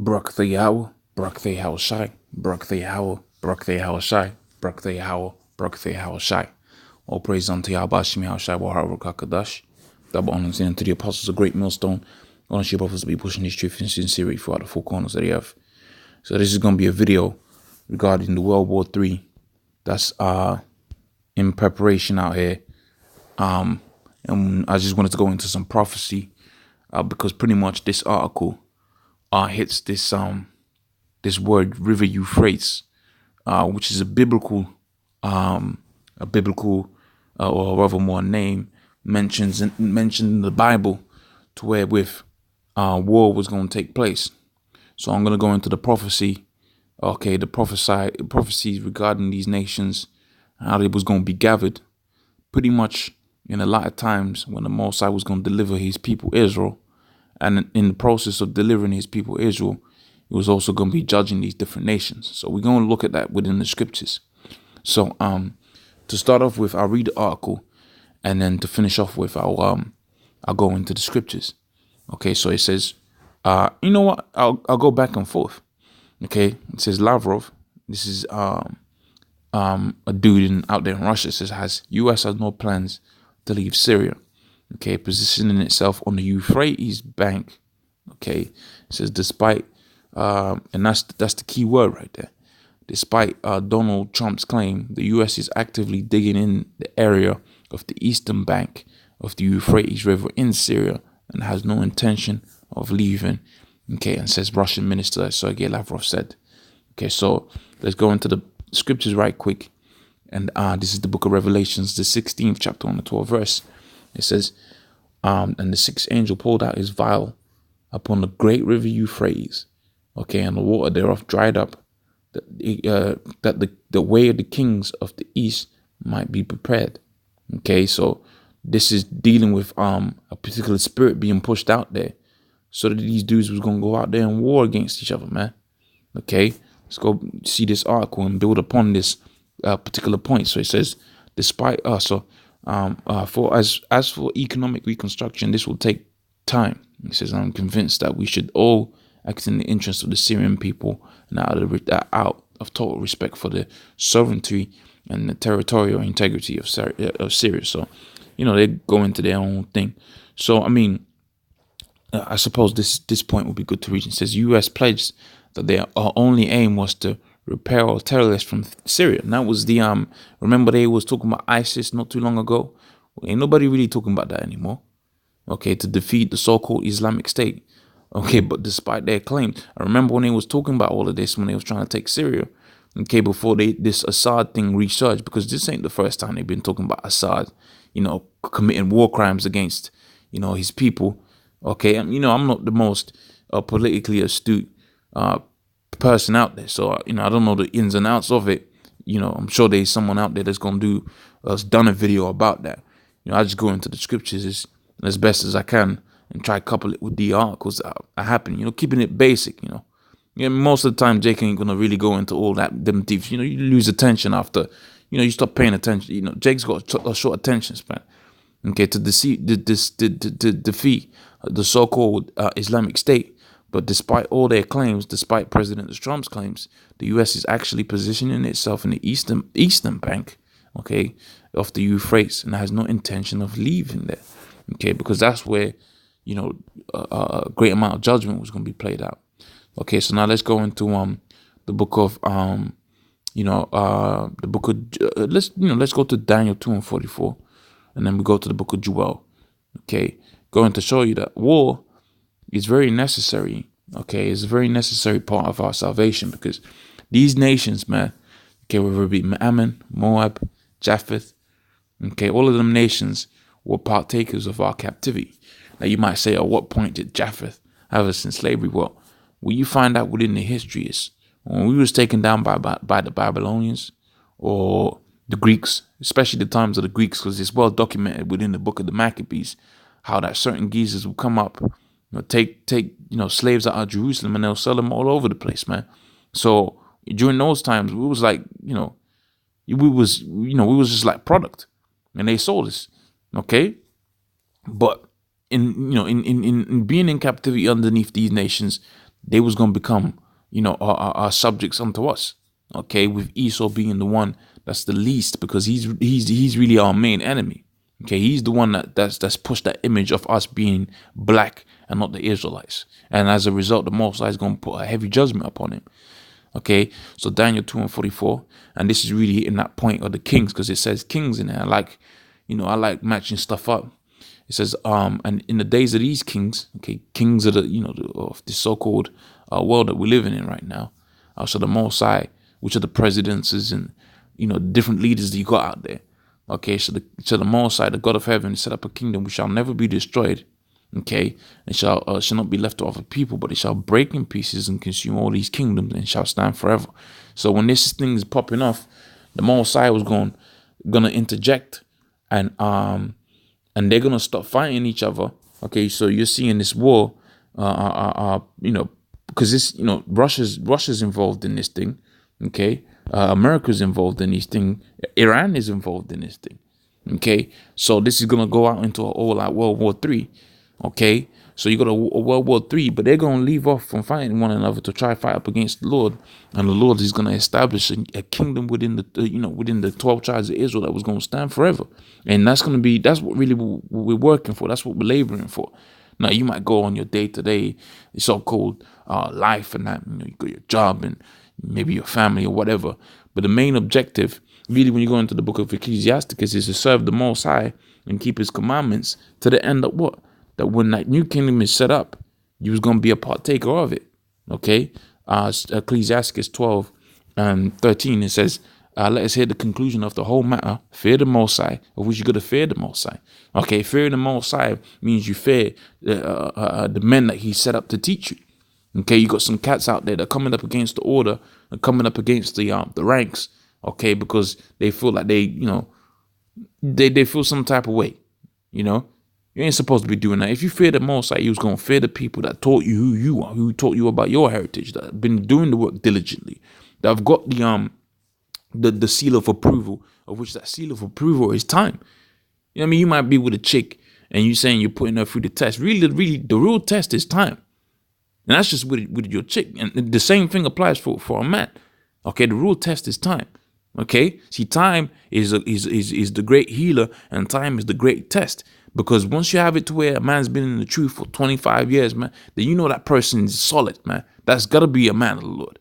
Barak the Yahweh, Barak the Yahweh Shai, Barak the Yahweh, Barak the Yahweh Shai, Barak the Yahweh, Barak the Yahweh Shai. All praise unto Yahweh Shemi Yahweh Shai, Wahar Kadash. Double honors unto the apostles of GreatMillStone. Ownership of us to be pushing this truth in sincerity throughout the four corners of the earth. So this is going to be a video regarding the World War III that's in preparation out here. And I just wanted to go into some prophecy because pretty much this article hits this this word river Euphrates, which is a biblical or rather more name mentioned in the Bible, to where with war was going to take place. So I'm going to go into the prophecy, the prophecies regarding these nations, how they was going to be gathered. Pretty much in a lot of times when the Most High was going to deliver his people Israel, and in the process of delivering his people Israel, he was also going to be judging these different nations. So we're going to look at that within the scriptures. So to start off with, I'll read the article, and then to finish off with, I'll go into the scriptures. Okay, so it says, you know what? I'll go back and forth. Okay, it says Lavrov. This is a dude out there in Russia. It says U.S. has no plans to leave Syria. Okay, positioning itself on the Euphrates bank. Okay, it says despite, and that's the key word right there. Despite Donald Trump's claim, the U.S. is actively digging in the area of the eastern bank of the Euphrates River in Syria and has no intention of leaving. Okay, and says Russian Minister Sergei Lavrov said. Okay, so let's go into the scriptures right quick. And this is the book of Revelations, the 16th chapter on the 12th verse. It says, and the sixth angel pulled out his vial upon the great river Euphrates. Okay, and the water thereof dried up, that the way of the kings of the east might be prepared. Okay, so this is dealing with a particular spirit being pushed out there, so that these dudes was gonna go out there and war against each other, man. Okay, let's go see this article and build upon this particular point. So it says, despite for as for economic reconstruction, this will take time. It says, I'm convinced that we should all act in the interest of the Syrian people and out of total respect for the sovereignty and the territorial integrity of Syria. So, you know, they go into their own thing. So, I mean, I suppose this point would be good to reach. It says, U.S. pledged that their only aim was to repel terrorists from Syria. And that was the remember they was talking about ISIS not too long ago. Well, ain't nobody really talking about that anymore. Okay, to defeat the so-called Islamic State. Okay, but despite their claims, I remember when they was talking about all of this when they was trying to take Syria. Okay, before this Assad thing resurged, because this ain't the first time they've been talking about Assad, you know, committing war crimes against, you know, his people. Okay, and you know, I'm not the most politically astute person out there, so you know, I don't know the ins and outs of it. You know, I'm sure there's someone out there that's gonna done a video about that. You know, I just go into the scriptures as best as I can and try to couple it with the articles that are happening. You know, keeping it basic. You know, most of the time Jake ain't gonna really go into all them deep. You know, you lose attention after. You know, you stop paying attention. You know, Jake's got a short attention span. Okay, to defeat the so-called Islamic State. But despite all their claims, despite President Trump's claims, the U.S. is actually positioning itself in the eastern bank, okay, of the Euphrates, and has no intention of leaving there, okay, because that's where, you know, a great amount of judgment was going to be played out. Okay, so now let's go into the book of let's go to Daniel 2:44, and then we go to the book of Joel. Okay, going to show you that war is very necessary. Okay, it's a very necessary part of our salvation, because these nations, man, okay, whether it be Ammon, Moab, Japheth, okay, all of them nations were partakers of our captivity. Now you might say, at what point did Japheth have us in slavery? Well, what you find out within the history is when we was taken down by the Babylonians or the Greeks, especially the times of the Greeks, because it's well documented within the book of the Maccabees, how that certain geezers will come up, you know, take slaves out of Jerusalem, and they'll sell them all over the place, man. So during those times, we was like, we was just like product, and they sold us, okay. But in being in captivity underneath these nations, they was going to become, our subjects unto us. Okay, with Esau being the one that's the least, because he's really our main enemy. Okay, he's the one that's pushed that image of us being black and not the Israelites. And as a result, the Most High is going to put a heavy judgment upon him. Okay, so Daniel 2:44, and this is really hitting that point of the kings, because it says kings in there. I like matching stuff up. It says, and in the days of these kings, okay, kings of of the so-called world that we're living in right now, so the Most High, which are the presidencies and different leaders that you got out there. Okay, so the Most High, the God of heaven, set up a kingdom which shall never be destroyed. Okay, and shall not be left to other people, but it shall break in pieces and consume all these kingdoms and shall stand forever. So when this thing is popping off, the Most High was gonna interject, and they're gonna stop fighting each other. Okay, so you're seeing this war, because this, Russia's involved in this thing. Okay, America's involved in this thing. Iran is involved in this thing. Okay, so this is gonna go out into an all-out World War III. Okay, so you got a World War III, but they're gonna leave off from fighting one another to try fight up against the Lord, and the Lord is gonna establish a kingdom within the 12 tribes of Israel that was gonna stand forever, and that's what we're working for. That's what we're laboring for. Now you might go on your day-to-day so-called life and that, you got your job and maybe your family or whatever, but the main objective, really, when you go into the book of Ecclesiasticus, is to serve the Most High and keep His commandments to the end of what? That when that new kingdom is set up, you was going to be a partaker of it. Okay, Ecclesiasticus 12:13, it says, let us hear the conclusion of the whole matter. Fear the Most High, of which you got to fear the Most High. Okay, fearing the Most High means you fear the men that He set up to teach you. Okay, you got some cats out there that are coming up against the order and coming up against the ranks. Okay, because they feel like they feel some type of way. You ain't supposed to be doing that. If you fear the Most High, you was going to fear the people that taught you who you are, who taught you about your heritage, that have been doing the work diligently, that have got the seal of approval, of which that seal of approval is time. You might be with a chick and you saying you're putting her through the test. Really, the real test is time. And that's just with your chick. And the same thing applies for a man. Okay, the real test is time. Okay, see, time is the great healer, and time is the great test. Because once you have it to where a man's been in the truth for 25 years, man, then that person is solid, man. That's got to be a man of the Lord.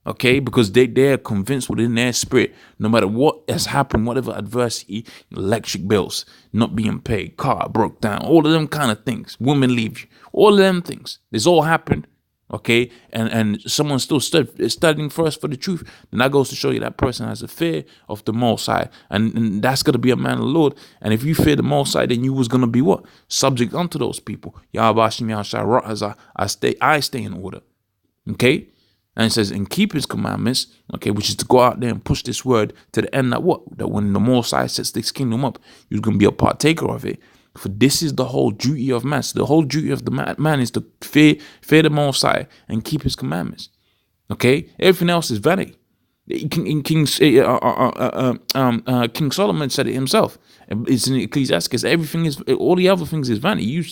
Okay, because they're convinced within their spirit, no matter what has happened, whatever adversity, electric bills, not being paid, car broke down, all of them kind of things, women leave you, all of them things, this all happened. Okay, and someone's still studying first for the truth, then that goes to show you that person has a fear of the Most High, and that's gonna be a man of the Lord. And if you fear the Most High, then you was gonna be what? Subject unto those people. I stay in order. Okay, and it says, and keep His commandments. Okay, which is to go out there and push this word to the end that when the Most High sets this kingdom up, you're gonna be a partaker of it. For this is the whole duty of man. So the whole duty of the man is to fear the Most High and keep His commandments. Okay, everything else is vanity. King Solomon said it himself. It's in Ecclesiasticus. All the other things is vanity. You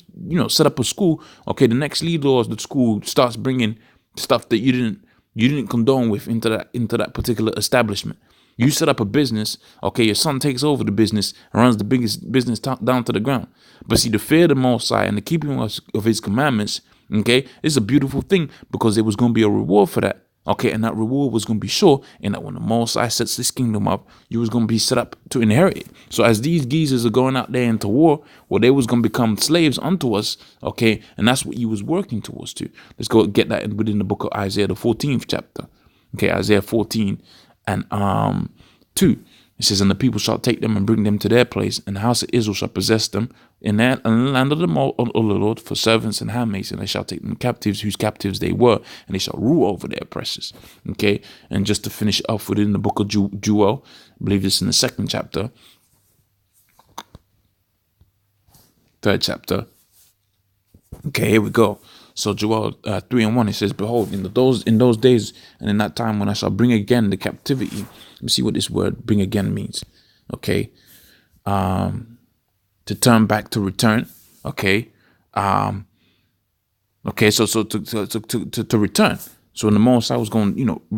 set up a school. Okay, the next leader of the school starts bringing stuff that you didn't condone with into that particular establishment. You set up a business, okay, your son takes over the business and runs the biggest business down to the ground. But see, the fear of the Most High and the keeping of His commandments, okay, is a beautiful thing, because there was going to be a reward for that. Okay, and that reward was going to be sure, and that when the Most High sets this kingdom up, you was going to be set up to inherit it. So as these geezers are going out there into war, well, they was going to become slaves unto us, okay, and that's what you was working towards too. Let's go get that within the book of Isaiah, the 14th chapter. Okay, Isaiah 14 and 2. It says, and the people shall take them and bring them to their place, and the house of Israel shall possess them in the land of the Lord for servants and handmaids, and they shall take them captives, whose captives they were, and they shall rule over their oppressors. Okay, and just to finish off within the book of Joel, I believe it's in the 2nd chapter, 3rd chapter. Okay, here we go. So Joel 3:1, it says, behold, in those days and in that time when I shall bring again the captivity. Let me see what this word bring again means. Okay. To turn back, to return. Okay. Okay, so to return. So when the Most High was going,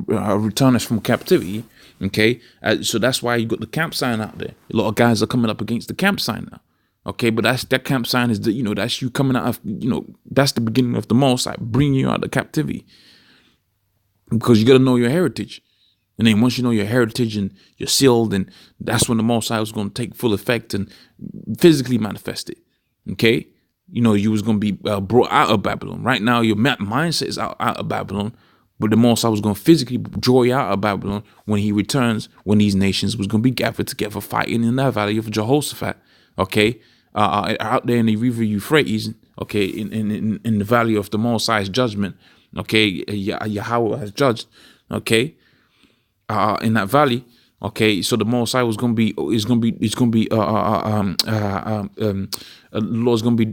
return us from captivity. Okay, so that's why you got the camp sign out there. A lot of guys are coming up against the camp sign now. Okay, but that camp sign is that's you coming out of, that's the beginning of the Most High bringing you out of captivity, because you got to know your heritage. And then once you know your heritage and you're sealed, and that's when the Most High was going to take full effect and physically manifest it. Okay, you was going to be brought out of Babylon. Right now, your mindset is out of Babylon, but the Most High was going to physically draw you out of Babylon when he returns, when these nations was going to be gathered together fighting in that valley of Jehoshaphat. Okay, out there in the river Euphrates. Okay, in the valley of the Most High's judgment. Okay, Yahweh has judged. Okay. In that valley, okay, so the Most High was gonna be, Lord's gonna be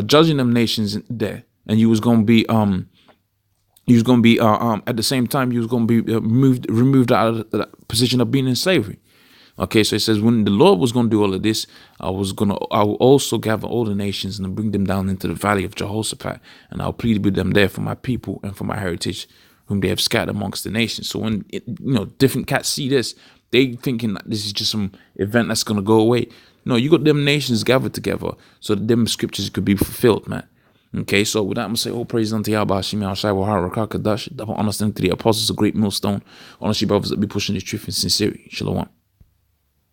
judging them nations there, and you was gonna be at the same time you was gonna be removed out of the position of being in slavery. Okay, so it says when the Lord was gonna do all of this, I will also gather all the nations and bring them down into the valley of Jehoshaphat, and I'll plead with them there for my people and for my heritage, whom they have scattered amongst the nations. So when different cats see this, they thinking that this is just some event that's gonna go away. No, you got them nations gathered together so that them scriptures could be fulfilled, man. Okay, so with that, I'm gonna say all praise unto Yahweh, Hashem, Yahshua, Harakah, Kadash, double understanding to the apostles of Great Millstone, honestly brothers that be pushing the truth in sincerity. Shalom.